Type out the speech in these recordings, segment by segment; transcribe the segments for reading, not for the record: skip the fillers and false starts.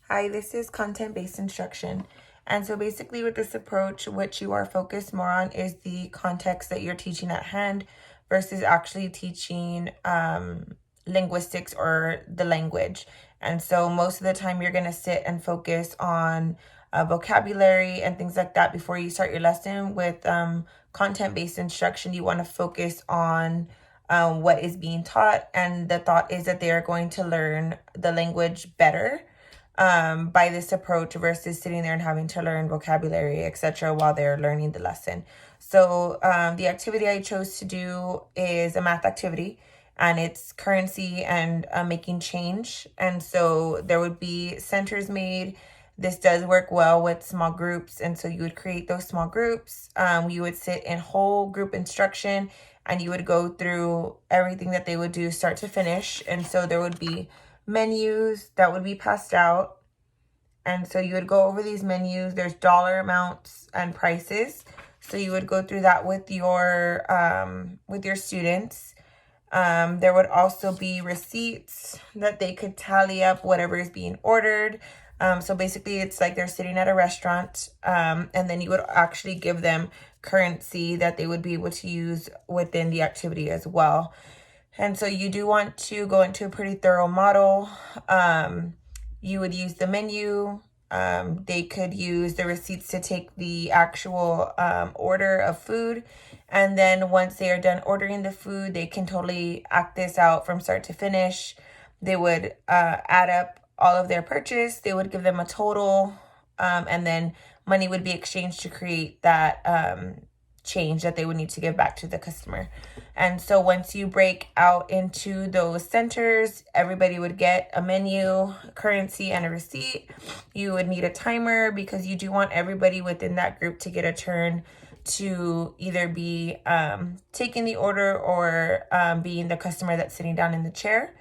Hi, this is content-based instruction. And so basically with this approach, what you are focused more on is the context that you're teaching at hand versus actually teaching linguistics or the language. And so most of the time you're going to sit and focus on vocabulary and things like that before you start your lesson. With content-based instruction, you want to focus on what is being taught, and the thought is that they are going to learn the language better by this approach versus sitting there and having to learn vocabulary, etc., while they're learning the lesson. So the activity I chose to do is a math activity, and it's currency and making change. And so there would be centers made. This does work well with small groups, and so you would create those small groups. You would sit in whole group instruction, and you would go through everything that they would do start to finish. And so there would be menus that would be passed out, and so you would go over these menus. There's dollar amounts and prices, so you would go through that with your students. There would also be receipts that they could tally up whatever is being ordered. So basically it's like they're sitting at a restaurant, and then you would actually give them currency that they would be able to use within the activity as well. And so you do want to go into a pretty thorough model. You would use the menu. They could use the receipts to take the actual order of food. And then once they are done ordering the food, they can totally act this out from start to finish. They would add up all of their purchase. They would give them a total, and then money would be exchanged to create that change that they would need to give back to the customer. And so once you break out into those centers, everybody would get a menu, currency, and a receipt. You would need a timer because you do want everybody within that group to get a turn to either be taking the order or being the customer that's sitting down in the chair.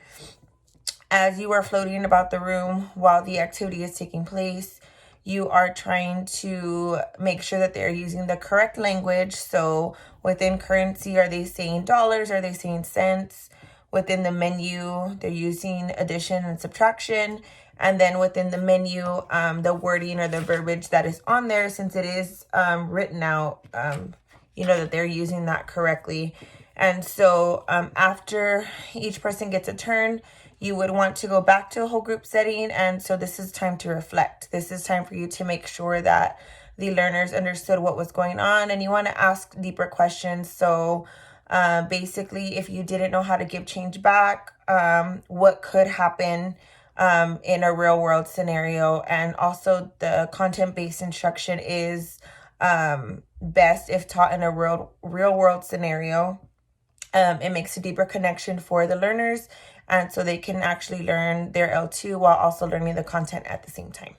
As you are floating about the room while the activity is taking place, you are trying to make sure that they're using the correct language. So within currency, are they saying dollars? Are they saying cents? Within the menu, they're using addition and subtraction. And then within the menu, the wording or the verbiage that is on there, since it is written out, that they're using that correctly. And so after each person gets a turn, you would want to go back to a whole group setting. And so this is time to reflect. This is time for you to make sure that the learners understood what was going on, and you want to ask deeper questions. So basically, if you didn't know how to give change back, what could happen in a real world scenario? And also the content-based instruction is best if taught in a real world scenario. It makes a deeper connection for the learners, and so they can actually learn their L2 while also learning the content at the same time.